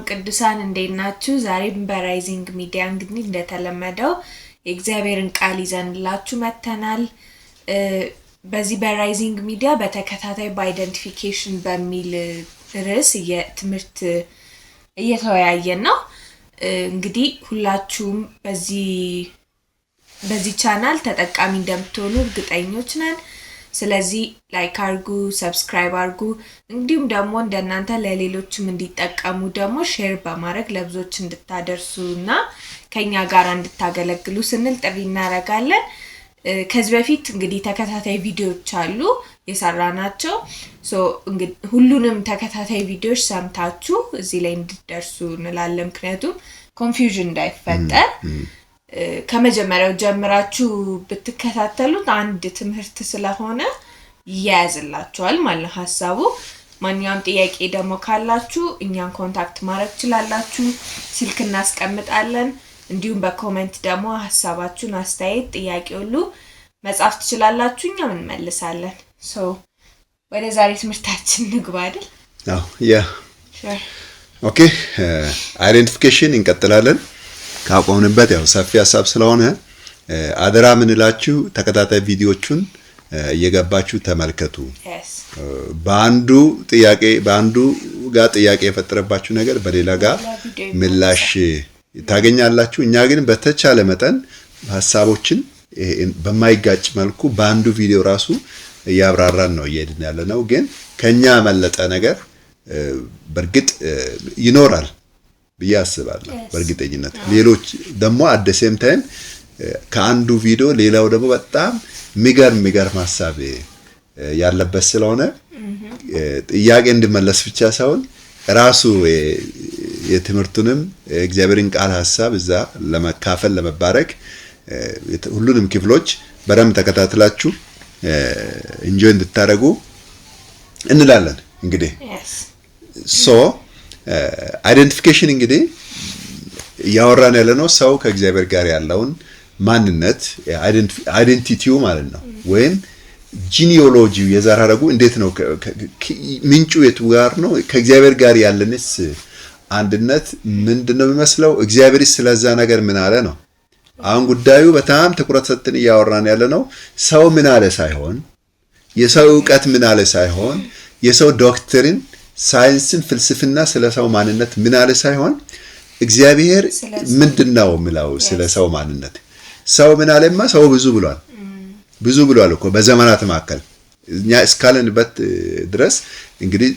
ቅዱሳን እንዴት ናችሁ? ዛሬም በራይዚንግ ሚዲያ እንግዲህ እንደተለመደው የእግዚአብሔርን ቃል ይዘንላችሁ መተናል። በዚህ በራይዚንግ ሚዲያ በተከታታይ በአይደንቲፊኬሽን በሚል ርዕስ የትምህርት እየተወያየን ነው። እንግዲህ ሁላችሁም በዚህ ቻናል ተጠቃሚ እንደምትሆኑ እርግጠኞች ነን። ስለዚህ ላይክ አድርጉ፣ ሰብስክራይብ አድርጉ፣ እንዲሁም ደግሞ እንደናንተ ለሌሎችም እንዲጠቀሙ ደግሞ ሼር በማድረግ ለብዙዎች እንድታደርሱና ከኛ ጋር እንድታገለግሉ ስንል ጥሪ እናደርጋለን። ከዚህ በፊት እንግዲህ ተከታታይ ቪዲዮዎች አሉ የሰራናቸው። እንግዲህ ሁሉንም ተከታታይ ቪዲዮዎች ሰምታችሁ እዚህ ላይ እንድትደርሱ እንላለን። ምክንያቱም ኮንፊውዥን እንዳይፈጠር ከመጀመሪያው ጀምራችሁ ብትከታተሉት አንድ ትምህርት ስለሆነ ይያዝላችኋል ማለት ሐሳቡ። ማንኛውም ጥያቄ ደግሞ ካላችሁ እኛን ኮንታክት ማድረግ ትችላላችሁ፣ ስልክ እናስቀምጣለን። እንዲሁም በኮሜንት ደግሞ ሐሳባችሁን፣ አስተያየት፣ ጥያቄ ሁሉ መጻፍ ትችላላችሁ፣ እኛም እንመልሳለን። ወደ ዛሬ ትምህርታችን እንግባ አይደል? ኦኬ፣ አይደንቲፊኬሽን እንቀጥላለን። ካቆምንበት ያው ሰፊ ሐሳብ ስለሆነ አደራ ምንላችሁ ተከታታይ ቪዲዮቹን እየገባችሁ ተመልከቱ። በአንዱ ጋር ጥያቄ የፈጠረባችሁ ነገር በሌላ ጋር ምላሽ ታገኛላችሁ። እኛ ግን በተቻለ መጠን ሐሳቦችን በማይጋጭ መልኩ በአንዱ ቪዲዮ ራሱ እያብራራን ነው እየሄድን ያለነው። ግን ከኛ መለጠ ነገር በርግጥ ይኖራል ብዬ አስባለሁ። በእርግጠኝነት ሌሎች ደግሞ አት ዘ ሴም ታይም ከአንዱ ቪዲዮ ሌላው ደግሞ በጣም የሚገርም ሐሳብ ያለበት ስለሆነ ጥያቄ እንድመለስ ብቻ ሳይሆን ራሱ የትምህርቱንም እግዚአብሔርን ቃል ሐሳብ እዛ ለመካፈል ለመባረክ ሁሉንም ክፍሎች በደንብ ተከታትላችሁ ኢንጆይ እንድታደርጉ እንላለን። እንግዲህ አይደንቲፊኬሽን እንግዲህ ያወራን ያለነው ሰው ከእግዚአብሔር ጋር ያለውን ማንነት አይደንቲቲው ማለት ነው። ወይም ጂኒኦሎጂው የዘር ሐረጉ እንዴት ነው፣ ምንጩ የቱ ጋር ነው፣ ከእግዚአብሔር ጋር ያለንስ አንድነት ምንድነው የሚመስለው፣ እግዚአብሔር ስለዛ ነገር ምን አለ ነው። አሁን ጉዳዩ በጣም ትኩረት ሰጥተን ያወራን ያለነው ሰው ምን አለ ሳይሆን፣ የሰው ዕውቀት ምን አለ ሳይሆን፣ የሰው ዶክትሪን ሳይንስን ፍልስፍና ስለ ሰው ማንነት ምን አለ ሳይሆን እግዚአብሔር ምንድነው የሚለው ስለ ሰው ማንነት። ሰው ምን አለማ፣ ሰው ብዙ ብሏል እኮ በዘመናት መካከል እኛ እስካለንበት ድረስ እንግዲህ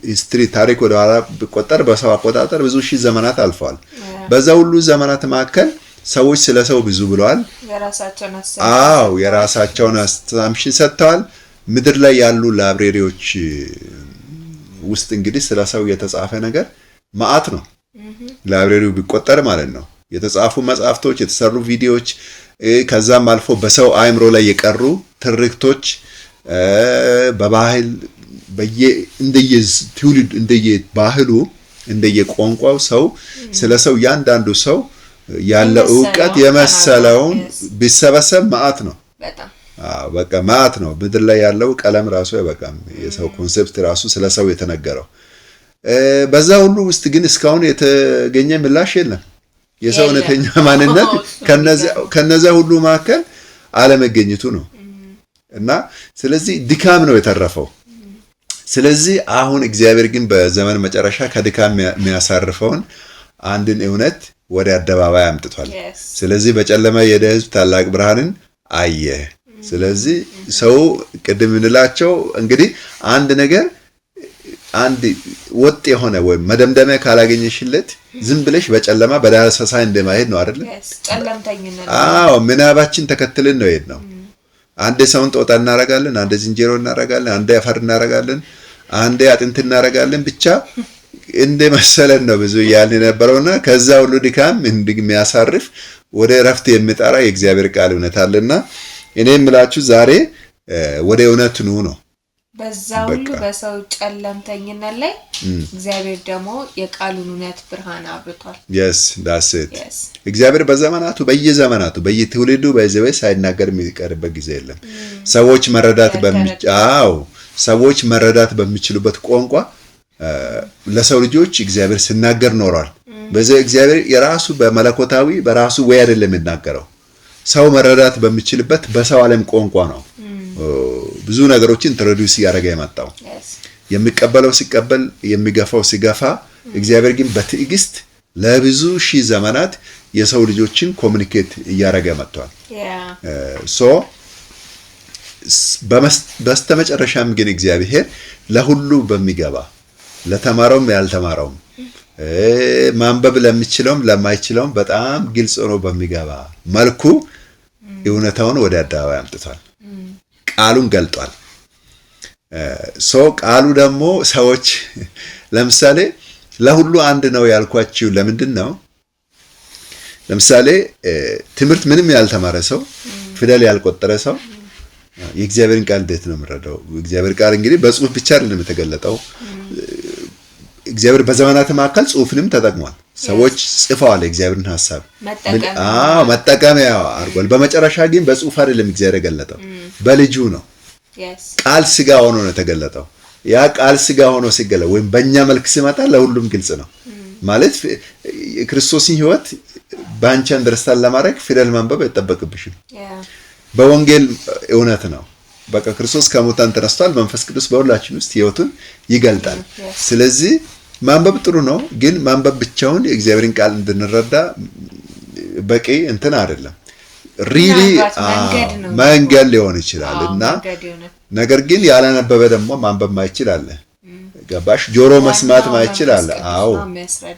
ሂስትሪ ታሪክ ወደ ኋላ ቢቆጠር በሰው አቆጣጠር ብዙ ሺህ ዘመናት አልፈዋል። በዛ ሁሉ ዘመናት መካከል ሰዎች ስለ ሰው ብዙ ብለዋል። የራሳቸውን አስተምሽን ሰጥተዋል። ምድር ላይ ያሉ ላይብረሪዎች ውስጥ እንግዲህ ስለ ሰው የተጻፈ ነገር ማአት ነው። ላይብረሪው ቢቆጠር ማለት ነው። የተጻፉ መጽሐፍቶች፣ የተሰሩ ቪዲዮዎች፣ ከዛም አልፎ በሰው አእምሮ ላይ የቀሩ ትርክቶች፣ በባህል እንደየትውልድ እንደየባህሉ እንደየቋንቋው ሰው ስለ ሰው ያንዳንዱ ሰው ያለ ዕውቀት የመሰለውን ቢሰበሰብ ማአት ነው። በቃ ማአት ነው። ምድር ላይ ያለው ቀለም ራሱ በቃም የሰው ኮንሴፕት ራሱ ስለ ሰው የተነገረው። በዛ ሁሉ ውስጥ ግን እስካሁን የተገኘ ምላሽ የለም። የሰው እውነተኛ ማንነት ከነዛ ሁሉ መካከል አለመገኘቱ ነው። እና ስለዚህ ድካም ነው የተረፈው። ስለዚህ አሁን እግዚአብሔር ግን በዘመን መጨረሻ ከድካም የሚያሳርፈውን አንድን እውነት ወደ አደባባይ አምጥቷል። ስለዚህ በጨለማ የሄደ ሕዝብ ታላቅ ብርሃንን አየ። ስለዚህ ሰው ቅድም እንላቸው እንግዲህ አንድ ነገር አንድ ወጥ የሆነ ወይ መደምደሚያ ካላገኘሽለት ዝም ብለሽ በጨለማ በዳሰሳ እንደማይሄድ ነው አይደል? ምናባችን ተከትለን ነው የሄድነው። አንዴ ሰውን ጦጣ እናረጋለን፣ አንዴ ዝንጀሮ እናረጋለን፣ አንዴ አፈር እናረጋለን፣ አንዴ አጥንት እናረጋለን። ብቻ እንደ መሰለን ነው ብዙ ያልን የነበረውና ከዛ ሁሉ ድካም እንደሚያሳርፍ ወደ እረፍት የሚጠራ የእግዚአብሔር ቃል እውነት አለና እኔ የምላችሁ ዛሬ ወደ እውነት ነው። በዛ ሁሉ በሰው ጨለምተኝነት ላይ እግዚአብሔር ደግሞ የቃሉን እውነት ብርሃን አብርቷል። that's it። እግዚአብሔር በየዘመናቱ በየትውልዱ በዘመን ሳይናገር የሚቀርበት ጊዜ የለም። ሰዎች መረዳት በሚችሉበት ቋንቋ ለሰው ልጆች እግዚአብሔር ሲናገር ኖሯል። በዚህ እግዚአብሔር የራሱ በመለኮታዊ በራሱ ወይ አይደለም የሚናገረው፣ ሰው መረዳት በሚችልበት በሰው ዓለም ቋንቋ ነው ብዙ ነገሮችን ኢንትሮዲዩስ ያደረገ የመጣው። የሚቀበለው ሲቀበል፣ የሚገፋው ሲገፋ፣ እግዚአብሔር ግን በትዕግስት ለብዙ ሺህ ዘመናት የሰው ልጆችን ኮሙኒኬት እያደረገ መጥቷል። በስተመጨረሻም ግን እግዚአብሔር ለሁሉ በሚገባ ለተማረውም ያልተማረውም ማንበብ ለሚችለውም ለማይችለውም በጣም ግልጽ ሆኖ በሚገባ መልኩ እውነታውን ወደ አደባባይ አምጥቷል። ቃሉን ገልጧል። ቃሉ ደግሞ ሰዎች ለምሳሌ ለሁሉ አንድ ነው ያልኳችሁ ለምንድን ነው? ለምሳሌ ትምህርት ምንም ያልተማረ ሰው፣ ፊደል ያልቆጠረ ሰው የእግዚአብሔርን ቃል እንዴት ነው የሚረዳው? እግዚአብሔር ቃል እንግዲህ በጽሁፍ ብቻ አይደለም የተገለጠው። እግዚአብሔር በዘመናት መካከል ጽሁፍንም ተጠቅሟል። ሰዎች ጽፈዋል የእግዚአብሔርን ሐሳብ መጠቀሚያ አድርጓል። በመጨረሻ ግን በጽሁፍ አይደለም እግዚአብሔር የገለጠው፣ በልጁ ነው። ቃል ስጋ ሆኖ ነው የተገለጠው። ያ ቃል ስጋ ሆኖ ሲገለጥ ወይም በእኛ መልክ ሲመጣ ለሁሉም ግልጽ ነው ማለት የክርስቶስን ሕይወት በአንቺ አንደርስታንድ ለማድረግ ፊደል ማንበብ አይጠበቅብሽም። በወንጌል እውነት ነው። በቃ ክርስቶስ ከሙታን ተነስቷል። መንፈስ ቅዱስ በሁላችን ውስጥ ሕይወቱን ይገልጣል። ስለዚህ ማንበብ ጥሩ ነው፣ ግን ማንበብ ብቻውን የእግዚአብሔርን ቃል እንድንረዳ በቂ እንትን አይደለም። ሪሊ መንገድ ሊሆን ይችላል እና ነገር ግን ያላነበበ ደግሞ ማንበብ ማይችል አለ። ገባሽ? ጆሮ መስማት ማይችል አለ። አዎ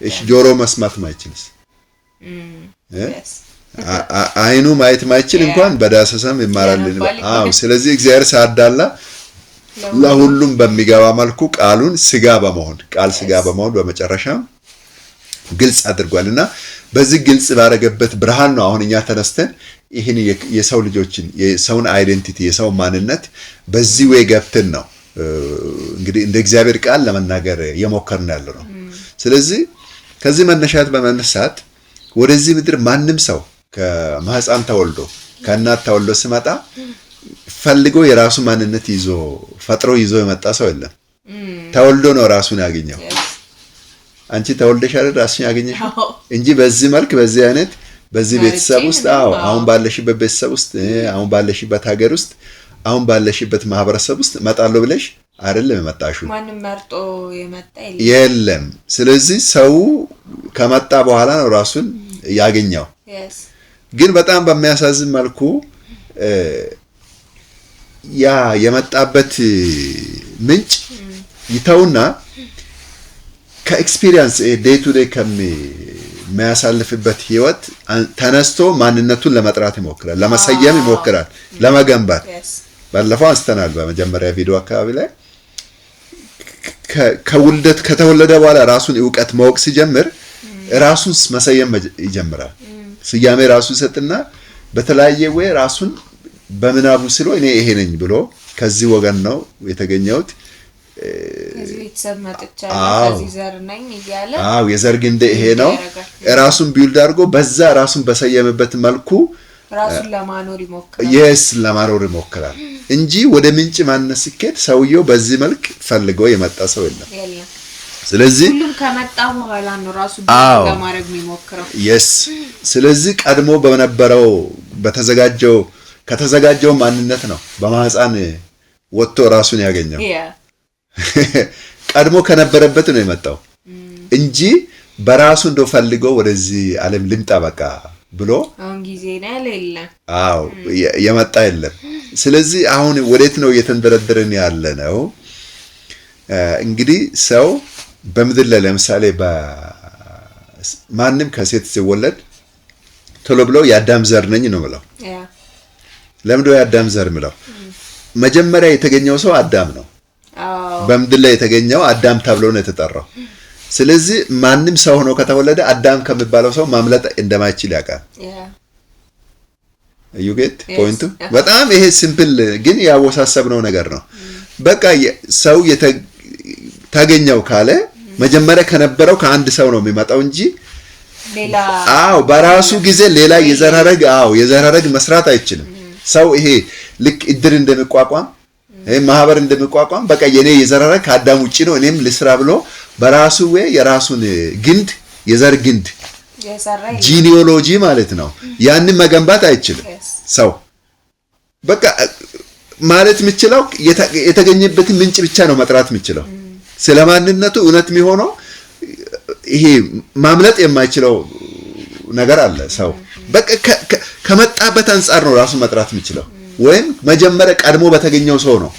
እሺ፣ ጆሮ መስማት ማይችልስ አይኑ ማየት ማይችል እንኳን በዳሰሳም ይማራል። አዎ ስለዚህ እግዚአብሔር ሳዳላ ለሁሉም በሚገባ መልኩ ቃሉን ስጋ በመሆን ቃል ስጋ በመሆን በመጨረሻም ግልጽ አድርጓልና በዚህ ግልጽ ባረገበት ብርሃን ነው አሁን እኛ ተነስተን ይህን የሰው ልጆችን የሰውን አይዴንቲቲ የሰው ማንነት በዚህ ወይ ገብተን ነው እንግዲህ እንደ እግዚአብሔር ቃል ለመናገር የሞከርን ያለው ነው። ስለዚህ ከዚህ መነሻት በመነሳት ወደዚህ ምድር ማንም ሰው ከማህፀን ተወልዶ ከእናት ተወልዶ ሲመጣ ፈልጎ የራሱ ማንነት ይዞ ፈጥሮ ይዞ የመጣ ሰው የለም። ተወልዶ ነው ራሱን ያገኘው። አንቺ ተወልደሽ አይደል ራስሽን ያገኘሽው እንጂ በዚህ መልክ በዚህ አይነት በዚህ ቤተሰብ ውስጥ አሁን ባለሽበት ቤተሰብ ውስጥ አሁን ባለሽበት ሀገር ውስጥ አሁን ባለሽበት ማህበረሰብ ውስጥ መጣለው ብለሽ አይደለም የመጣሽው። ማንም መርጦ የመጣ የለም። ስለዚህ ሰው ከመጣ በኋላ ነው ራሱን ያገኘው። ግን በጣም በሚያሳዝን መልኩ ያ የመጣበት ምንጭ ይተውና ከኤክስፒሪየንስ ዴይ ቱ ዴይ ከሚያሳልፍበት ህይወት ተነስቶ ማንነቱን ለመጥራት ይሞክራል፣ ለመሰየም ይሞክራል፣ ለመገንባት። ባለፈው አንስተናል በመጀመሪያ ቪዲዮ አካባቢ ላይ ከተወለደ በኋላ ራሱን ዕውቀት ማወቅ ሲጀምር ራሱን መሰየም ይጀምራል። ስያሜ ራሱ ይሰጥና በተለያየ ወይ ራሱን በምናቡ ስሎ እኔ ይሄ ነኝ ብሎ ከዚህ ወገን ነው የተገኘሁት ከዚህ ቤተሰብ መጥቻለሁ ከዚህ ዘር ነኝ እያለ የዘር ግንድ ይሄ ነው ራሱን ቢልድ አድርጎ በዛ ራሱን በሰየመበት መልኩ ራሱን ለማኖር ይሞክራል እንጂ ወደ ምንጭ ማንነት ሲከድ ሰውየው በዚህ መልክ ፈልጎ የመጣ ሰው የለም። ስለዚህ ሁሉም ከመጣ በኋላ ነው ራሱ ለማድረግ የሚሞክረው። ስለዚህ ቀድሞ በነበረው ከተዘጋጀው ማንነት ነው በማህፀን ወጥቶ ራሱን ያገኘው። ቀድሞ ከነበረበት ነው የመጣው እንጂ በራሱ እንደው ፈልጎ ወደዚህ ዓለም ልምጣ በቃ ብሎ አሁን ጊዜ ነው ያለ የመጣ የለም። ስለዚህ አሁን ወዴት ነው እየተንደረደረን ያለ ነው? እንግዲህ ሰው በምድር ላይ ለምሳሌ ማንም ከሴት ሲወለድ ቶሎ ብሎ የአዳም ዘር ነኝ ነው ብለው ለምንድነው የአዳም ዘር ምለው? መጀመሪያ የተገኘው ሰው አዳም ነው። በምድር ላይ የተገኘው አዳም ተብሎ ነው የተጠራው። ስለዚህ ማንም ሰው ሆኖ ከተወለደ አዳም ከሚባለው ሰው ማምለጥ እንደማይችል ያውቃል። you get point? በጣም ይሄ ሲምፕል ግን ያወሳሰብነው ነገር ነው። በቃ ሰው ተገኘው ካለ መጀመሪያ ከነበረው ከአንድ ሰው ነው የሚመጣው እንጂ ሌላ በራሱ ጊዜ ሌላ የዘራረግ መስራት አይችልም። ሰው ይሄ ልክ እድር እንደሚቋቋም ማህበር እንደሚቋቋም በቃ የኔ የዘራራ ከአዳም ውጪ ነው እኔም ልስራ ብሎ በራሱ ወይ የራሱን ግንድ የዘር ግንድ ጂኒኦሎጂ ማለት ነው ያንን መገንባት አይችልም ሰው በቃ ማለት የሚችለው የተገኘበትን ምንጭ ብቻ ነው መጥራት የሚችለው ስለማንነቱ እውነት የሚሆነው ይሄ ማምለጥ የማይችለው ነገር አለ ሰው በቃ ከመጣበት አንፃር ነው ራሱ መጥራት የሚችለው ወይም መጀመሪያ ቀድሞ በተገኘው ሰው ነው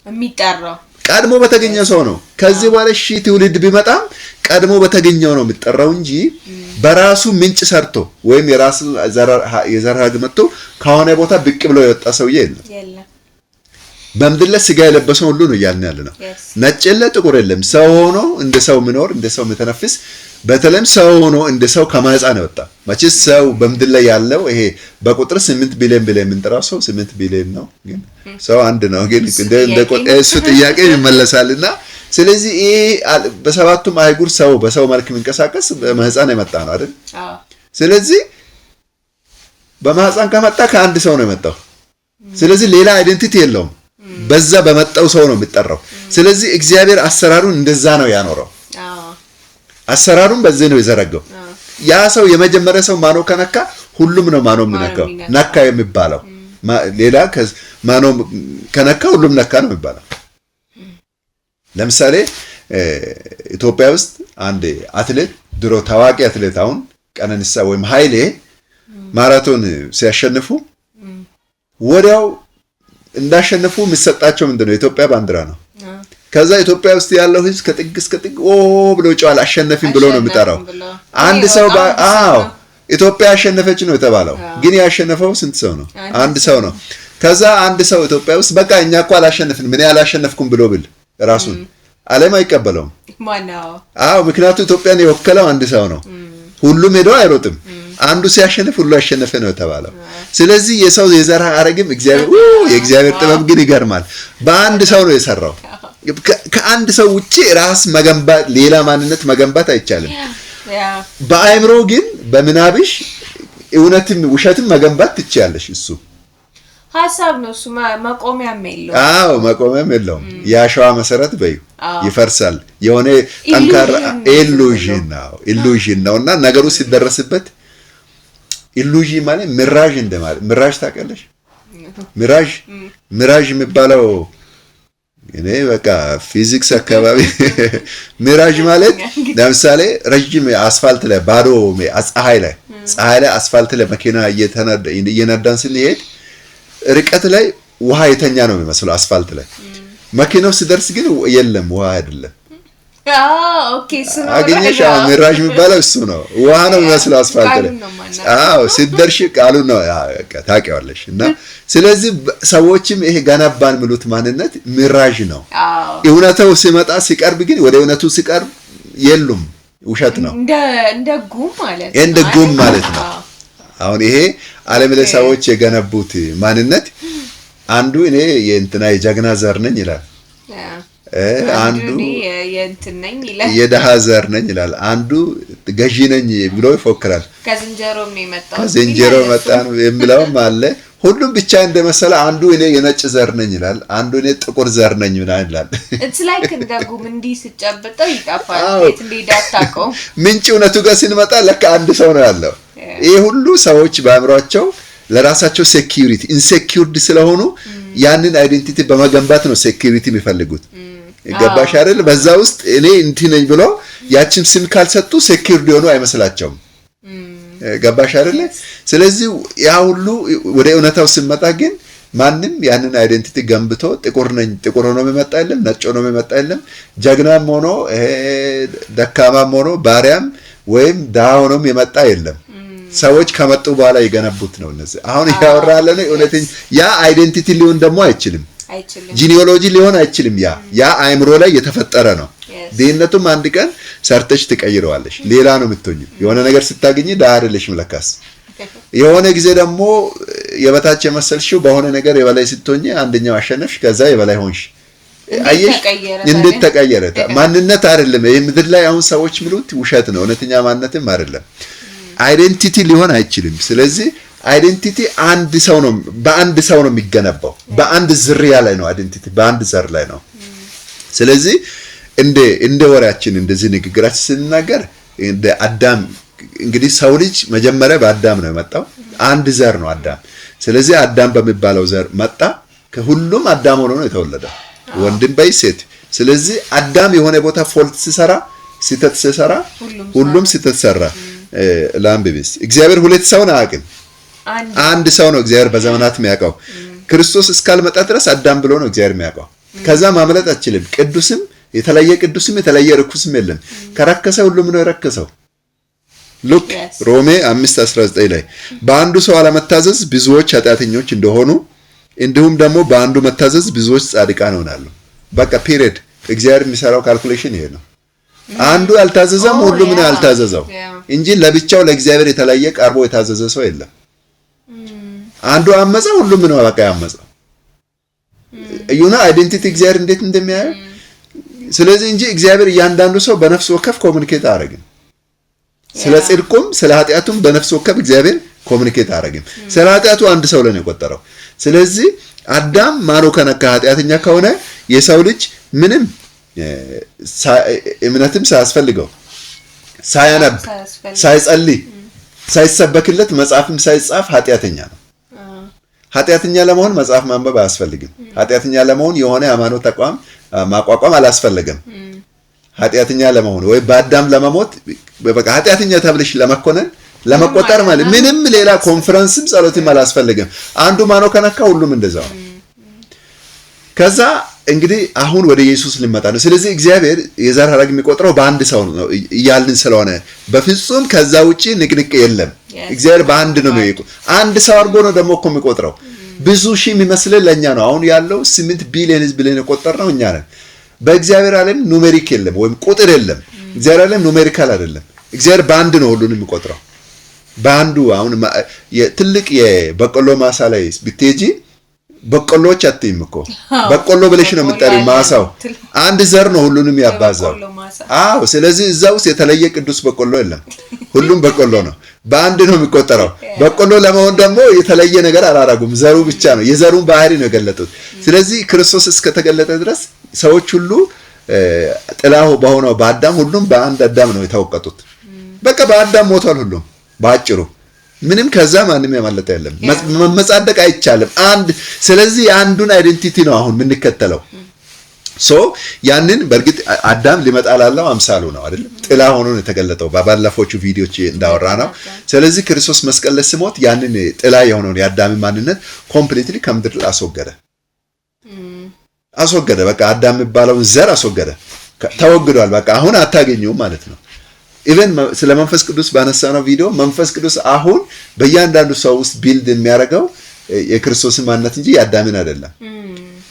የሚጠራው ቀድሞ በተገኘው ሰው ነው ከዚህ በኋላ እሺ ትውልድ ቢመጣም ቀድሞ በተገኘው ነው የሚጠራው እንጂ በራሱ ምንጭ ሰርቶ ወይም የራሱ የዘር ሀረግ መጥቶ ከሆነ ቦታ ብቅ ብሎ የወጣ ሰውዬ የለም በምድር ላይ ስጋ የለበሰው ሁሉ ነው ያልን ያለ ነው ነጭ የለ ጥቁር የለም ሰው ሆኖ እንደ ሰው ምኖር እንደ ሰው መተነፍስ በተለም ሰው ሆኖ እንደ ሰው ከማህፀን ወጣ መቼስ ሰው በምድር ላይ ያለው ይሄ በቁጥር 8 ቢሊዮን የምንጠራው ሰው 8 ቢሊዮን ነው ግን ሰው አንድ ነው ግን እንደ እሱ ጥያቄ ይመለሳልና ስለዚህ ይሄ በሰባቱም አይጉር ሰው በሰው መልክ የሚንቀሳቀስ በማህፀን የመጣ ነው አይደል ስለዚህ በማህፀን ከመጣ ከአንድ ሰው ነው የመጣው ስለዚህ ሌላ አይደንቲቲ የለውም በዛ በመጣው ሰው ነው የሚጠራው ስለዚህ እግዚአብሔር አሰራሩን እንደዛ ነው ያኖረው አሰራሩን በዚህ ነው የዘረጋው ያ ሰው የመጀመሪያ ሰው ማኖ ከነካ ሁሉም ነው ማኖ የሚነካው ነካ የሚባለው ሌላ ማኖ ከነካ ሁሉም ነካ ነው የሚባለው ለምሳሌ ኢትዮጵያ ውስጥ አንድ አትሌት ድሮ ታዋቂ አትሌት አሁን ቀነኒሳ ወይም ኃይሌ ማራቶን ሲያሸንፉ ወዲያው እንዳሸነፉ የሚሰጣቸው ምንድነው ኢትዮጵያ ባንዲራ ነው ከዛ ኢትዮጵያ ውስጥ ያለው ህዝብ ከጥግ እስከ ጥግ ብሎ ጫል አሸነፊን ብሎ ነው የሚጠራው አንድ ሰው ኢትዮጵያ አሸነፈች ነው የተባለው ግን ያሸነፈው ስንት ሰው ነው አንድ ሰው ነው ከዛ አንድ ሰው ኢትዮጵያ ውስጥ በቃ እኛ እኮ አላሸነፍን ምን ያላሸነፍኩም ብሎ ብል ራሱን ዓለም አይቀበለውም ማናው ምክንያቱም ኢትዮጵያን የወከለው አንድ ሰው ነው ሁሉም ሄዶ አይሮጥም አንዱ ሲያሸንፍ ሁሉ አሸነፈ ነው የተባለው ስለዚህ የሰው የዘር ሐረግም የእግዚአብሔር ጥበብ ግን ይገርማል በአንድ ሰው ነው የሰራው ከአንድ ሰው ውጪ ራስ መገንባት ሌላ ማንነት መገንባት አይቻልም በአይምሮ ግን በመናብሽ እውነትም ውሸትም መገንባት ትችያለሽ እሱ ሐሳብ ነው እሱ መቆሚያም የለውም መቆሚያም የለውም ያሻዋ መሰረት በዩ ይፈርሳል የሆነ ጠንካራ ኢሉዥን ነውና ነገሩ ሲደረስበት ኢሉዥን ማለት ሚራዥ እንደማለት ሚራዥ ታውቃለሽ ሚራዥ የሚባለው እኔ በቃ ፊዚክስ አካባቢ ሚራዥ ማለት ለምሳሌ ረጅም አስፋልት ላይ ባዶ ፀሐይ ላይ አስፋልት ላይ መኪና እየነዳን ስንሄድ ርቀት ላይ ውሃ የተኛ ነው የሚመስለው አስፋልት ላይ መኪናው ሲደርስ ግን የለም ውሃ አይደለም ኦኬ ስኖር አገኘሽ ሚራዥ የሚባለው እሱ ነው ውሃ ነው የሚመስለው አስፋልት ላይ ሲደርሽ ቃሉ ነው ታውቂዋለሽ እና ስለዚህ ሰዎችም ይሄ ገነባን ምሉት ማንነት ሚራዥ ነው እውነታው ሲመጣ ሲቀርብ ግን ወደ እውነቱ ሲቀርብ የሉም ውሸት ነው እንደ ጉም ማለት ነው አሁን ይሄ ዓለም ላይ ሰዎች የገነቡት ማንነት አንዱ እኔ የእንትና የጀግና ዘር ነኝ ይላል አንዱ የእንትነኝ ይላል የደሃ ዘር ነኝ ይላል አንዱ ገዢ ነኝ ብሎ ይፎክራል ከዝንጀሮም ነው የመጣው ከዝንጀሮ መጣ ነው የሚለውም አለ ሁሉም ብቻ እንደመሰለ አንዱ እኔ የነጭ ዘር ነኝ ይላል አንዱ እኔ ጥቁር ዘር ነኝ ምናምን ይላል it's like እንደጉም እንዲ ሲጨበጠው ይጣፋል እንዴት እንደዳታቀው ምንጭ እውነቱ ጋር ሲንመጣ ለካ አንድ ሰው ነው ያለው ይሄ ሁሉ ሰዎች በአእምሮአቸው ለራሳቸው ሴኩሪቲ ኢንሴኩሪቲ ስለሆኑ ያንን አይደንቲቲ በመገንባት ነው ሴኩሪቲ የሚፈልጉት ገባሽ አይደል በዛ ውስጥ እኔ እንትን ነኝ ብሎ ያችን ስም ካልሰጡ ሴኩሪቲ ሆኖ አይመስላቸውም ገባሽ አይደል ስለዚህ ያ ሁሉ ወደ እውነታው ሲመጣ ግን ማንንም ያንን አይደንቲቲ ገንብቶ ጥቁር ነኝ ጥቁር ሆኖ መመጣ አይደለም ነጭ ሆኖ መመጣ አይደለም ጀግናም ሆኖ ደካማም ሆኖ ባሪያም ወይም ዳህ ሆኖም የመጣ አይደለም ሰዎች ከመጡ በኋላ የገነቡት ነው እነዚህ አሁን ያወራለን እውነተኛ ያ አይደንቲቲ ሊሆን ደግሞ አይችልም ጂኒኦሎጂ ሊሆን አይችልም ያ አይምሮ ላይ የተፈጠረ ነው ዲነቱም አንድ ቀን ሰርተሽ ትቀይረዋለሽ ሌላ ነው የምትሆኚው የሆነ ነገር ስታገኚ ዳርልሽ መለካስ የሆነ ጊዜ ደግሞ የበታች የመሰልሽው በሆነ ነገር የበላይ ስትሆኚ አንደኛው አሸነፍሽ ከዛ የበላይ ሆንሽ አየሽ እንዴት ተቀየረ ማንነት አይደለም ይሄ ምድር ላይ አሁን ሰዎች ምሉት ውሸት ነው እውነተኛ ማንነትም አይደለም አይደንቲቲ ሊሆን አይችልም ስለዚህ አይዴንቲቲ አንድ ሰው ነው በአንድ ሰው ነው የሚገነባው በአንድ ዝርያ ላይ ነው አይዴንቲቲ በአንድ ዘር ላይ ነው ስለዚህ እንደ ወራችን እንደዚህ ንግግራችን ስንናገር እንደ አዳም እንግዲህ ሰው ልጅ መጀመሪያ በአዳም ነው የመጣው አንድ ዘር ነው አዳም ስለዚህ አዳም በሚባለው ዘር መጣ ከሁሉም አዳም ሆኖ ነው የተወለደው ወንድም በሴት ስለዚህ አዳም የሆነ ቦታ ፎልት ሲሰራ ሲተት ሲሰራ ሁሉም ሲተት ሰራ ላምቢስ እግዚአብሔር ሁለት ሰው ነው አያውቅም አንድ ሰው ነው እግዚአብሔር በዘመናት የሚያውቀው ክርስቶስ እስካልመጣ ድረስ አዳም ብሎ ነው እግዚአብሔር የሚያውቀው ከዛ ማምለጥ አትችልም ቅዱስም የተለየ ርኩስም የለም ከረከሰ ሁሉም ነው የረከሰው ሉክ ሮሜ 5:19 ላይ በአንዱ ሰው አለመታዘዝ ብዙዎች ኃጢአተኞች እንደሆኑ እንዲሁም ደግሞ በአንዱ መታዘዝ ብዙዎች ጻድቃን ይሆናሉ በቃ ፒሪድ እግዚአብሔር የሚሰራው ካልኩሌሽን ይሄ ነው አንዱ ያልታዘዘም ሁሉም ነው ያልታዘዘው እንጂ ለብቻው ለእግዚአብሔር የተለየ ቀርቦ የታዘዘ ሰው የለም አንዱ አመፀ ሁሉም ነው በቃ ያመፀው አይዴንቲቲ እግዚአብሔር እንዴት እንደሚያየው ስለዚህ እንጂ እግዚአብሔር እያንዳንዱ ሰው በነፍስ ወከፍ ኮሙኒኬት አደረገ ስለ ጽድቁም ስለ ኃጢአቱም በነፍስ ወከፍ እግዚአብሔር ኮሙኒኬት አደረገ ስለ ኃጢአቱ አንድ ሰው ለኔ ቆጠረው ስለዚህ አዳም ማኖ ከነካ ኃጢአተኛ ከሆነ የሰው ልጅ ምንም እምነትም ሳያስፈልገው ሳያነብ ሳይጸልይ ሳይሰበክለት መጽሐፍም ሳይጻፍ ኃጢአተኛ ነው ኃጢአተኛ ለመሆን መጽሐፍ ማንበብ አያስፈልግም ኃጢአተኛ ለመሆን የሆነ ሃይማኖት ተቋም ማቋቋም አላስፈልግም ኃጢአተኛ ለመሆን ወይ በአዳም ለመሞት በቃ ኃጢአተኛ ተብለሽ ለመኮነን ለመቆጠር ማለት ምንም ሌላ ኮንፈረንስም ጸሎትም አላስፈልግም አንዱ ማኖ ከነካ ሁሉም እንደዛው ከዛ እንግዲህ አሁን ወደ ኢየሱስ ሊመጣ ነው ስለዚህ እግዚአብሔር የዘር ሐረግ የሚቆጥረው በአንድ ሰው ነው ይያልን ስለሆነ በፍጹም ከዛ ውጪ ንቅንቅ የለም እግዚአብሔር በአንድ ነው የሚቆጥረው አንድ ሰው አድርጎ ነው ደግሞ እኮ የሚቆጥረው ብዙ ሺህ የሚመስል ለኛ ነው አሁን ያለው 8 ቢሊዮን ህዝብ ብለን የቆጠርነው እኛ ነን በእግዚአብሔር ዓለም ኑሜሪክ የለም ወይም ቁጥር የለም እግዚአብሔር ዓለም ኑሜሪካል አይደለም እግዚአብሔር በአንድ ነው ሁሉንም የሚቆጥረው በአንዱ አሁን ትልቅ የበቆሎ ማሳ ላይ ብትሄጂ በቆሎች አትይም እኮ በቆሎ ብለሽ ነው የምትጠሪው ማሳው አንድ ዘር ነው ሁሉንም ያባዛው ስለዚህ እዛው የተለየ ቅዱስ በቆሎ የለም ሁሉም በቆሎ ነው በአንድ ነው የሚቆጠረው በቆሎ ለመሆን ደግሞ የተለየ ነገር አላረጉም ዘሩ ብቻ ነው የዘሩን ባህሪ ነው የገለጡት ስለዚህ ክርስቶስ እስከተገለጠ ድረስ ሰዎች ሁሉ ጥላው በሆነው በአዳም ሁሉም በአንድ አዳም ነው የተወቀጡት በቃ በአዳም ሞቷል ሁሉም ባጭሩ ምንም ከዛ ማንንም ያመለጠ የለም መመጻደቅ አይቻልም አንድ ስለዚህ አንዱን አይዴንቲቲ ነው አሁን የምንከተለው ያንን በርግጥ አዳም ሊመጣ ላለው አምሳሉ ነው አይደል ጥላ ሆኖ ነው የተገለጠው ባለፈዎቹ ቪዲዮዎች እንዳወራ ነው ስለዚህ ክርስቶስ መስቀል ላይ ሲሞት ያንን ጥላ የሆነውን የአዳም ማንነት ኮምፕሊትሊ ከምድር አስወገደ በቃ አዳም የሚባለውን ዘር አስወገደ ተወግዷል በቃ አሁን አታገኙም ማለት ነው ኢቨን ስለ መንፈስ ቅዱስ ባነሳነው ቪዲዮ መንፈስ ቅዱስ አሁን በእያንዳንዱ ሰው ውስጥ ቢልድ የሚያደርገው የክርስቶስን ማንነት እንጂ የአዳምን አይደለም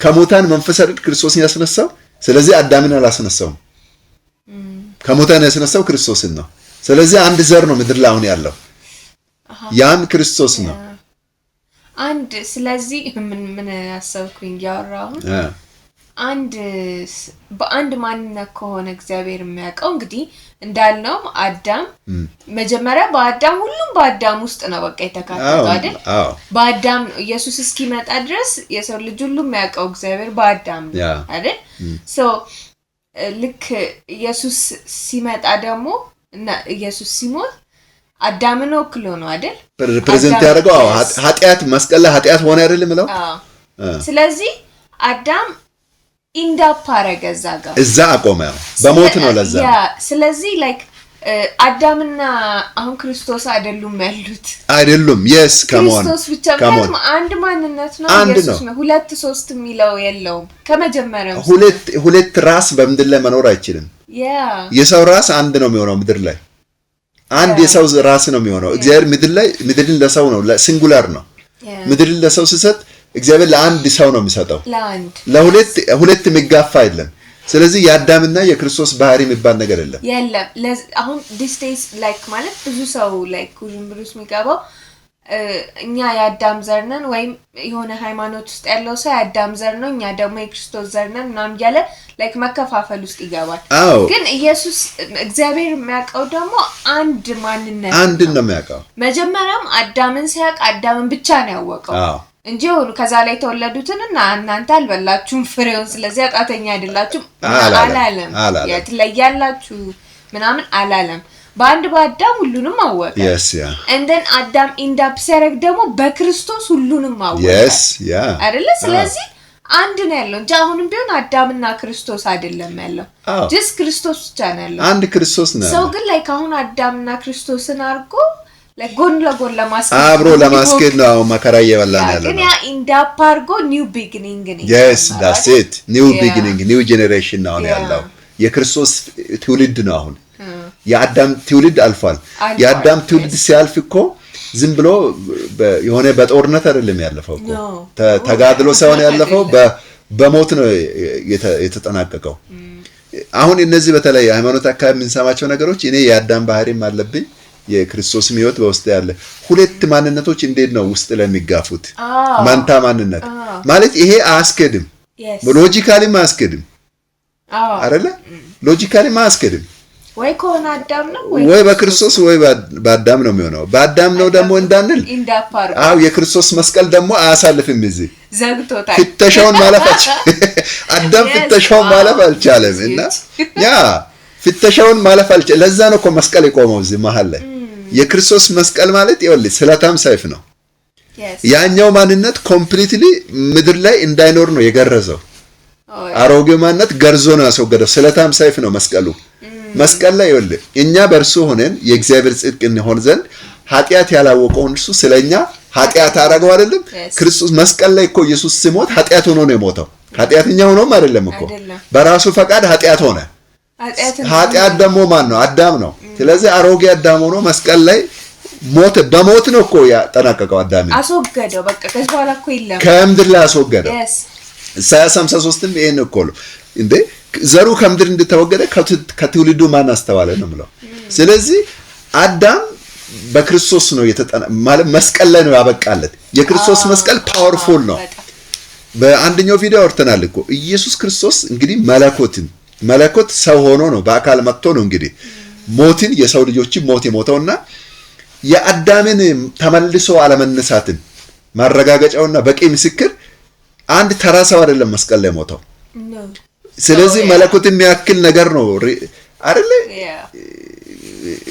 ከሞታን መንፈስ አይደል ክርስቶስን ያስነሳው ስለዚህ አዳምን አላስነሳውም ከሞታን ያስነሳው ክርስቶስን ነው ስለዚህ አንድ ዘር ነው ምድር ላይ አሁን ያለው ያም ክርስቶስ ነው አንድ ስለዚህ ምን ያሰብኩኝ ያወራው በአንድ ማንነት ከሆነ እግዚአብሔር የሚያውቀው እንግዲህ እንዳልነው አዳም መጀመሪያ በአዳም ሁሉም በአዳም ውስጥ ነው በቃ የተካተተው አይደል በአዳም ነው ኢየሱስ እስኪመጣ ድረስ የሰው ልጅ ሁሉ የሚያውቀው እግዚአብሔር በአዳም ነው አይደል ልክ ኢየሱስ ሲመጣ ደግሞ እና ኢየሱስ ሲሞት አዳምን ወክሎ ነው አይደል ሪፕሬዘንት ያደርገው ኃጢአት መስቀል ላይ ኃጢአት ሆነ አይደል ማለት ስለዚህ አዳም ኢንዳፓረገ እዛ አቆመ በሞት ነው ለዛ ስለዚህ ላይክ አዳምና አሁን ክርስቶስ አይደሉም yes come on ክርስቶስ ብቻ ማለት አንድ ማንነት ነው ኢየሱስ ነው ሁለት ሶስት የሚለው የለውም ከመጀመሪያው ሁለት ራስ በምድር ላይ መኖር አይችልም የሰው ራስ አንድ ነው የሚሆነው ምድር ላይ አንድ የሰው ራስ ነው የሚሆነው እግዚአብሔር ምድርን ለሰው ነው ሲንጉላር ነው ምድርን ለሰው ሲሰጥ እግዚአብሔር ለአንድ ሰው ነው የሚሰጠው ለሁለት የሚጋፋ አይደለም ስለዚህ የአዳምና የክርስቶስ ባህሪ የሚባል ነገር የለም አሁን these days like ማለት ብዙ ሰው like ኩርምብሩስ የሚገባው እኛ የአዳም ዘር ነን ወይም የሆነ ሃይማኖት ውስጥ ያለው ሰው የአዳም ዘር ነው እኛ ደግሞ የክርስቶስ ዘር ነን ምናምን እያለ ላይክ መከፋፈል ውስጥ ይገባል። ግን ኢየሱስ እግዚአብሔር የሚያውቀው ደግሞ አንድ ማንነት አንድ ነው የሚያውቀው። መጀመሪያም አዳምን ሲያውቅ አዳምን ብቻ ነው ያወቀው እንጂ ሁሉ ከዛ ላይ ተወለዱትንና እናንተ አልበላችሁም ፍሬውን ስለዚህ አጣተኛ አይደላችሁም አላለም። የትለያላችሁ ምናምን አላለም። በአንድ በአዳም ሁሉንም አወቀ። and then አዳም ኢንዳፕ ሲያደርግ ደግሞ በክርስቶስ ሁሉንም አወቀ አይደለ? ስለዚህ አንድ ነው ያለው እንጂ አሁንም ቢሆን አዳምና ክርስቶስ አይደለም ያለው just ክርስቶስ ብቻ ነው ያለው። አንድ ክርስቶስ ነው። ሰው ግን like አሁን አዳምና ክርስቶስን አርጎ ለጎን ለጎን ለማስኬድ አብሮ ለማስኬድ ነው መከራ እየበላን ያለው። ግን ያ ኢንዳፕ አርጎ ኒው ቢጊኒንግ ነው። yes that's it new beginning new generation ነው ያለው። የክርስቶስ ትውልድ ነው አሁን። የአዳም ትውልድ አልፏል። የአዳም ትውልድ ሲያልፍ እኮ ዝም ብሎ የሆነ በጦርነት አይደለም ያለፈው እኮ ተጋድሎ ሳይሆን ያለፈው በሞት ነው የተጠናቀቀው። አሁን እነዚህ በተለይ ሃይማኖት አካባቢ የምንሰማቸው ነገሮች እኔ የአዳም ባህሪም አለብኝ የክርስቶስም ሕይወት በውስጥ ያለ ሁለት ማንነቶች እንዴት ነው ውስጥ ለሚጋፉት ማንታ ማንነት ማለት ይሄ አያስኬድም። ሎጂካሊ አያስኬድም አይደለ? ሎጂካሊ አያስኬድም። ወይ ኮና አዳም ነው ወይ በክርስቶስ ወይ በአዳም ነው የሚሆነው። በአዳም ነው ደግሞ እንዳንል የክርስቶስ መስቀል ደግሞ አያሳልፍም። እዚህ ዘግቶታል። ፍተሻውን ማለፋች አዳም ፍተሻውን ማለፍ አልቻለም እና ፍተሻውን ማለፍ አልቻለም። ለዛ ነው እኮ መስቀል የቆመው እዚህ መሃል ላይ። የክርስቶስ መስቀል ማለት ይኸውልህ ስለታም ሰይፍ ነው። ያኛው ማንነት ኮምፕሊትሊ ምድር ላይ እንዳይኖር ነው የገረዘው። አሮጌው ማንነት ገርዞ ነው ያስወገደው። ስለታም ሰይፍ ነው መስቀሉ። መስቀል ላይ ይወል እኛ በእርሱ ሆነን የእግዚአብሔር ጽድቅ እንሆን ዘንድ ኃጢአት ያላወቀውን እርሱ ስለኛ ኃጢአት አደረገው አይደለም? ክርስቶስ መስቀል ላይ እኮ ኢየሱስ ሲሞት ኃጢአት ሆኖ ነው የሞተው። ኃጢአተኛ ሆኖም አይደለም እኮ በራሱ ፈቃድ ኃጢአት ሆነ። ኃጢአት ደግሞ ማን ነው? አዳም ነው። ስለዚህ አሮጌ አዳም ሆኖ መስቀል ላይ ሞተ። በሞት ነው እኮ ያጠናቀቀው። አዳም አስወገደው። በቃ ከዚህ በኋላ እኮ የለም ከምድር ላይ አስወገደው። ኢሳይያስ 53 ይሄን እኮ ነው እንዴ ዘሩ ከምድር እንደተወገደ ከትውልዱ ማን አስተዋለ ነው ማለት። ስለዚህ አዳም በክርስቶስ ነው ማለት መስቀል ላይ ነው ያበቃለት። የክርስቶስ መስቀል ፓወርፉል ነው። በአንደኛው ቪዲዮ አውርተናል እኮ ኢየሱስ ክርስቶስ እንግዲህ መለኮት ሰው ሆኖ ነው በአካል መጥቶ ነው እንግዲህ ሞትን የሰው ልጆችን ሞት የሞተውና የአዳምን ተመልሶ አለመነሳትን ማረጋገጫውና በቂ ምስክር አንድ ተራ ሰው አይደለም መስቀል ላይ ሞተው። ስለዚህ መለኮት የሚያክል ነገር ነው አይደለ?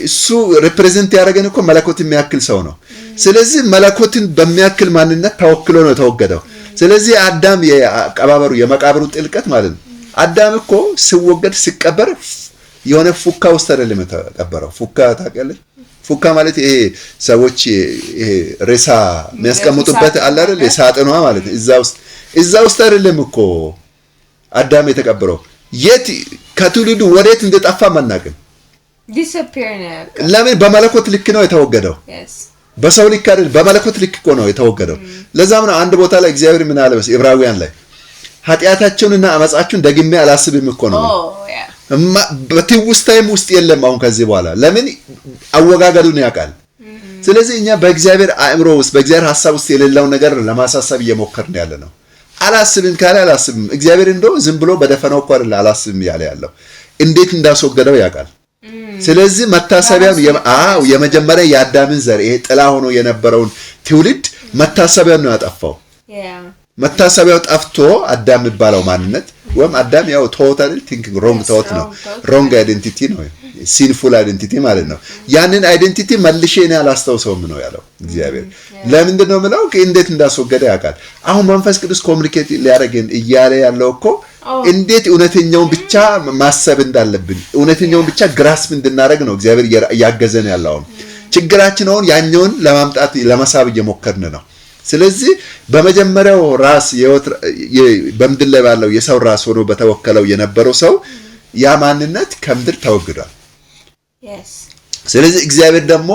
እሱ ሪፕሬዘንት ያደረገን እኮ መለኮት የሚያክል ሰው ነው። ስለዚህ መለኮትን በሚያክል ማንነት ተወክሎ ነው የተወገደው። ስለዚህ አዳም የመቃብሩ ጥልቀት ማለት ነው። አዳም እኮ ሲወገድ ሲቀበር የሆነ ፉካ ውስጥ አይደለም የተቀበረው። ፉካ ታውቃለህ? ፉካ ማለት ይሄ ሰዎች ይሄ ሬሳ የሚያስቀምጡበት አለ አይደል? የሳጥኗ ማለት ነው። እዛ ውስጥ አይደለም እኮ አዳም የተቀበረው። የት ከትውልዱ ወዴት እንደጠፋ ማናቅም። ለምን? በመለኮት ልክ ነው የተወገደው። በሰው ልክ አይደል፣ በመለኮት ልክ እኮ ነው የተወገደው። ለዛም ነው አንድ ቦታ ላይ እግዚአብሔር ምን አለ መሰለኝ ዕብራውያን ላይ ኃጢአታቸውንና አመጻቸውን ደግሜ አላስብም እኮ ነው። በትውስታይም ውስጥ የለም አሁን ከዚህ በኋላ። ለምን? አወጋገዱን ያውቃል። ስለዚህ እኛ በእግዚአብሔር አእምሮ ውስጥ በእግዚአብሔር ሐሳብ ውስጥ የሌለው ነገር ለማሳሰብ እየሞከርን ያለ ነው። አላስብም ካለ አላስብም። እግዚአብሔር እንደው ዝም ብሎ በደፈናው እኮ አይደል አላስብም ያለ ያለው፣ እንዴት እንዳስወገደው ያውቃል። ስለዚህ መታሰቢያው የመጀመሪያ የአዳምን ዘር ይሄ ጥላ ሆኖ የነበረውን ትውልድ መታሰቢያው ነው ያጠፋው። መታሰቢያው ጠፍቶ አዳም የሚባለው ማንነት ወይም አዳም ያው ቶታል ቲንኪንግ ሮንግ ቶት ነው፣ ሮንግ አይደንቲቲ ነው፣ ሲንፉል አይደንቲቲ ማለት ነው። ያንን አይደንቲቲ መልሼ እኔ አላስታውሰውም ነው ያለው እግዚአብሔር። ለምንድን ነው የምለው? እንዴት እንዳስወገደ ያውቃል። አሁን መንፈስ ቅዱስ ኮሙኒኬት ሊያደርገን እያለ ያለው እኮ እንዴት እውነተኛውን ብቻ ማሰብ እንዳለብን እውነተኛውን ብቻ ግራስፕ እንድናደርግ ነው እግዚአብሔር እያገዘን ያለው። ችግራችን አሁን ያኛውን ለማምጣት ለመሳብ እየሞከርን ነው። ስለዚህ በመጀመሪያው ራስ በምድር ላይ ባለው የሰው ራስ ሆኖ በተወከለው የነበረው ሰው ያ ማንነት ከምድር ተወግዷል። ስለዚህ እግዚአብሔር ደግሞ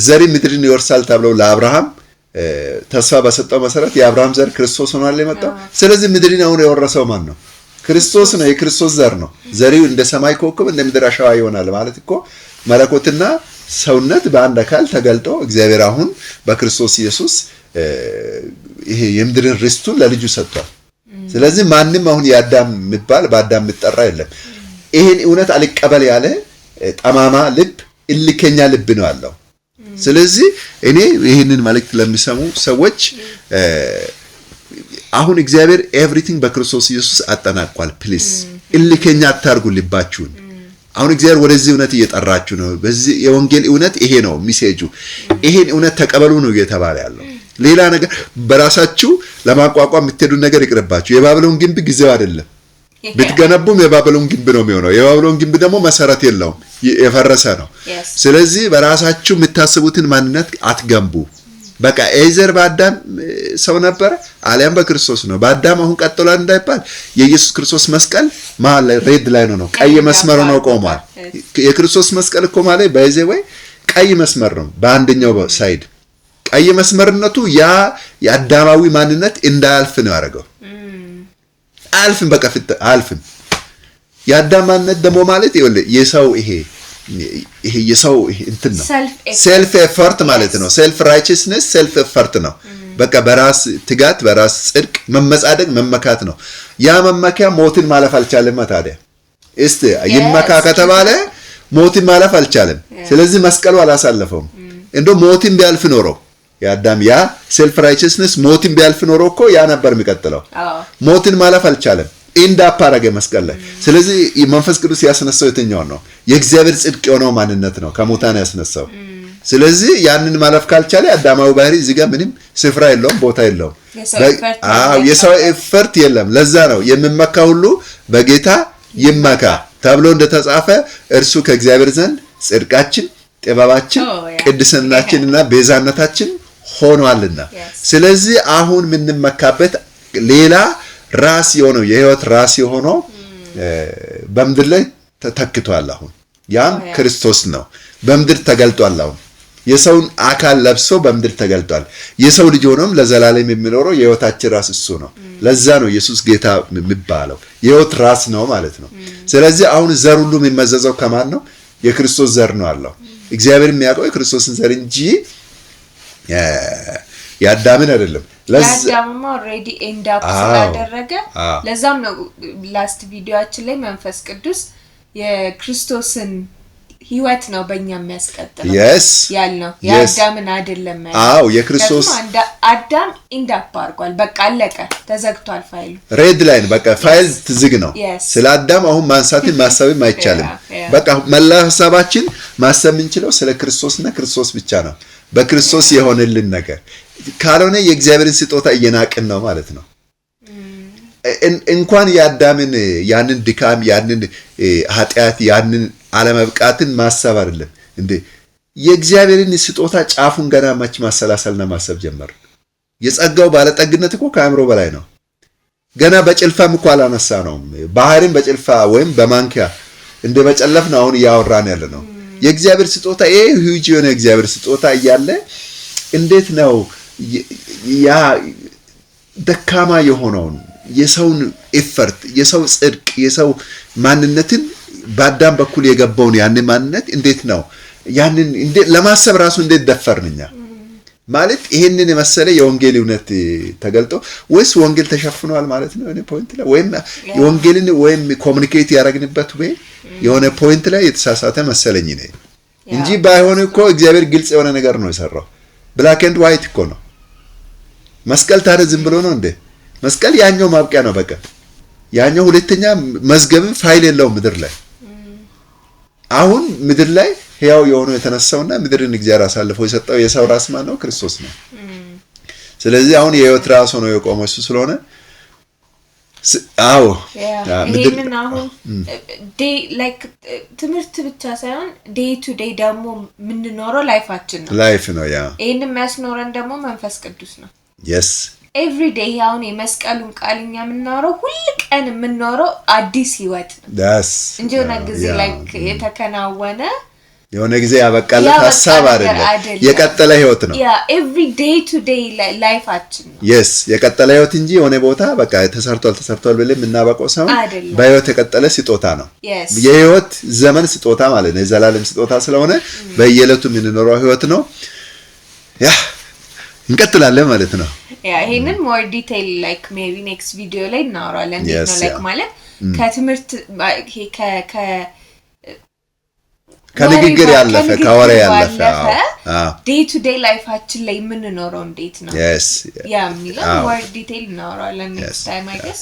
ዘሪ ምድርን ይወርሳል ተብለው ለአብርሃም ተስፋ በሰጠው መሰረት የአብርሃም ዘር ክርስቶስ ሆኗል የመጣው። ስለዚህ ምድርን አሁን የወረሰው ማን ነው? ክርስቶስ ነው። የክርስቶስ ዘር ነው። ዘሪው እንደ ሰማይ ኮከብ እንደ ምድር አሸዋ ይሆናል ማለት እኮ መለኮትና ሰውነት በአንድ አካል ተገልጦ እግዚአብሔር አሁን በክርስቶስ ኢየሱስ ይሄ የምድርን ርስቱን ለልጁ ሰጥቷል። ስለዚህ ማንም አሁን የአዳም የሚባል በአዳም የሚጠራ የለም። ይሄን እውነት አልቀበል ያለ ጠማማ ልብ እልከኛ ልብ ነው ያለው። ስለዚህ እኔ ይህንን መልእክት ለሚሰሙ ሰዎች አሁን እግዚአብሔር ኤቭሪቲንግ በክርስቶስ ኢየሱስ አጠናቋል። ፕሊዝ እልከኛ አታርጉ ልባችሁን። አሁን እግዚአብሔር ወደዚህ እውነት እየጠራችሁ ነው። በዚህ የወንጌል እውነት ይሄ ነው ሚሴጁ። ይሄን እውነት ተቀበሉ ነው እየተባለ ያለው። ሌላ ነገር በራሳችሁ ለማቋቋም የምትሄዱ ነገር ይቅርባችሁ። የባቢሎን ግንብ ጊዜው አይደለም። ብትገነቡም የባቢሎን ግንብ ነው የሚሆነው። የባቢሎን ግንብ ደግሞ መሰረት የለውም፣ የፈረሰ ነው። ስለዚህ በራሳችሁ የምታስቡትን ማንነት አትገንቡ። በቃ ኤዘር በአዳም ሰው ነበር አሊያም በክርስቶስ ነው። በአዳም አሁን ቀጥሏል እንዳይባል የኢየሱስ ክርስቶስ መስቀል መሀል ላይ ሬድ ላይ ነው፣ ቀይ መስመር ነው ቆሟል። የክርስቶስ መስቀል እኮ ማለት በይዘ ወይ ቀይ መስመር ነው። በአንደኛው ሳይድ ቀይ መስመርነቱ ያ የአዳማዊ ማንነት እንዳያልፍ ነው ያደረገው። አልፍም በቃ አልፍም። የአዳም ማንነት ደግሞ ማለት የሰው ይሄ የሰው እንትን ነው፣ ሴልፍ ኤፈርት ማለት ነው። ሴልፍ ራይቸስነስ ሴልፍ ኤፈርት ነው። በቃ በራስ ትጋት በራስ ጽድቅ መመጻደቅ መመካት ነው። ያ መመኪያ ሞትን ማለፍ አልቻለም። ታዲያ እስቲ ይመካ ከተባለ ሞትን ማለፍ አልቻለም። ስለዚህ መስቀሉ አላሳለፈውም። እንደው ሞትን ቢያልፍ ኖሮ የአዳም ያ ሴልፍ ራይቸስነስ ሞትን ቢያልፍ ኖሮ እኮ ያ ነበር የሚቀጥለው። ሞትን ማለፍ አልቻለም። ኢንዳፕ አረገ መስቀል ላይ። ስለዚህ መንፈስ ቅዱስ ያስነሳው የትኛው ነው? የእግዚአብሔር ጽድቅ የሆነው ማንነት ነው ከሙታን ያስነሳው። ስለዚህ ያንን ማለፍ ካልቻለ አዳማዊ ባህሪ እዚህ ጋር ምንም ስፍራ የለውም፣ ቦታ የለውም። የሰው ኤፈርት የለም። ለዛ ነው የሚመካ ሁሉ በጌታ ይመካ ተብሎ እንደተጻፈ እርሱ ከእግዚአብሔር ዘንድ ጽድቃችን፣ ጥበባችን፣ ቅድስናችንና ቤዛነታችን ሆኗልና። ስለዚህ አሁን የምንመካበት ሌላ ራስ የሆነው የህይወት ራስ የሆነው በምድር ላይ ተተክቷል። አሁን ያም ክርስቶስ ነው። በምድር ተገልጧል። አሁን የሰውን አካል ለብሶ በምድር ተገልጧል። የሰው ልጅ ሆኖም ለዘላለም የሚኖረው የህይወታችን ራስ እሱ ነው። ለዛ ነው ኢየሱስ ጌታ የሚባለው፣ የህይወት ራስ ነው ማለት ነው። ስለዚህ አሁን ዘር ሁሉ የሚመዘዘው ከማን ነው? የክርስቶስ ዘር ነው አለው። እግዚአብሔር የሚያውቀው የክርስቶስን ዘር እንጂ የአዳምን አይደለም። ለአዳምማ ኦልሬዲ ኤንድ አፕ ስላደረገ ለዛም ነው ላስት ቪዲዮአችን ላይ መንፈስ ቅዱስ የክርስቶስን ህይወት ነው በእኛ የሚያስቀጥለው ያልነው የአዳምን አይደለም። የክርስቶስ አዳም ኤንድ አፕ አድርጓል። በቃ አለቀ፣ ተዘግቷል ፋይሉ። ሬድ ላይን በቃ ፋይል ዝግ ነው። ስለ አዳም አሁን ማንሳትን ማሰብም አይቻልም። በቃ መላ ሐሳባችን ማሰብ የምንችለው ስለ ክርስቶስና ክርስቶስ ብቻ ነው። በክርስቶስ የሆነልን ነገር ካልሆነ የእግዚአብሔርን ስጦታ እየናቅን ነው ማለት ነው። እንኳን የአዳምን ያንን ድካም ያንን ኃጢአት ያንን አለመብቃትን ማሰብ አይደለም እንዴ የእግዚአብሔርን ስጦታ ጫፉን ገና ማች ማሰላሰልና ማሰብ ጀመር። የጸጋው ባለጠግነት እኮ ከአእምሮ በላይ ነው። ገና በጭልፋም እኮ አላነሳ ነው። ባህርን በጭልፋ ወይም በማንኪያ እንደ መጨለፍ ነው አሁን ያወራን ያለ ነው። የእግዚአብሔር ስጦታ ይሄ ሂውጅ የሆነ እግዚአብሔር ስጦታ እያለ እንዴት ነው ያ ደካማ የሆነውን የሰውን ኤፈርት የሰው ጽድቅ የሰው ማንነትን በአዳም በኩል የገባውን ያንን ማንነት እንዴት ነው ያንን እንዴት ለማሰብ ራሱ እንዴት ደፈርንኛ ማለት ይሄንን የመሰለ የወንጌል እውነት ተገልጦ ወይስ ወንጌል ተሸፍኗል ማለት ነው? እኔ ፖይንት ላይ ወይም የወንጌልን ወይም ኮሙኒኬት ያደረግንበት ወይ የሆነ ፖይንት ላይ የተሳሳተ መሰለኝ ነው እንጂ ባይሆን እኮ እግዚአብሔር ግልጽ የሆነ ነገር ነው የሰራው። ብላክ ኤንድ ዋይት እኮ ነው መስቀል። ታዲያ ዝም ብሎ ነው እንዴ? መስቀል ያኛው ማብቂያ ነው በቃ። ያኛው ሁለተኛ መዝገብ ፋይል የለውም ምድር ላይ። አሁን ምድር ላይ ሕያው የሆነው የተነሳውና ምድርን እግዚአብሔር አሳልፎ የሰጠው የሰው ራስ ማን ነው? ክርስቶስ ነው። ስለዚህ አሁን የህይወት ራስ ሆኖ የቆመው እሱ ስለሆነ ይሄንን አሁን ዴይ ላይክ ትምህርት ብቻ ሳይሆን ዴይ ቱ ዴይ ደግሞ የምንኖረው ላይፋችን ነው። ላይፍ ነው ያ። ይሄንን የሚያስኖረን ደግሞ መንፈስ ቅዱስ ነው። yes ኤቭሪ ዴይ አሁን የመስቀሉን ቃልኛ የምናወራው ሁሉ ቀን የምንኖረው አዲስ ህይወት ነው እንጂ ሆነ ጊዜ ላይክ የተከናወነ የሆነ ጊዜ ያበቃለት ሐሳብ አይደለም የቀጠለ ህይወት ነው ያ ኤቭሪ ዴይ ቱ ዴይ ላይፋችን ነው yes የቀጠለ ህይወት እንጂ የሆነ ቦታ በቃ ተሰርቷል ብለን እናበቀው ሰው በህይወት የቀጠለ ስጦታ ነው የህይወት ዘመን ስጦታ ማለት ነው የዘላለም ስጦታ ስለሆነ በየለቱ የምንኖረው ህይወት ነው ያ እንቀጥላለን ማለት ነው ያ ይሄንን more detail like maybe next video ላይ እናወራለን ነው like ማለት ከትምህርት ከንግግር ያለፈ ከወሬ ያለፈ day to day ላይፋችን ላይ ምን ኖረው እንዴት ነው yes ያ የሚለው more detail እናወራለን next time I guess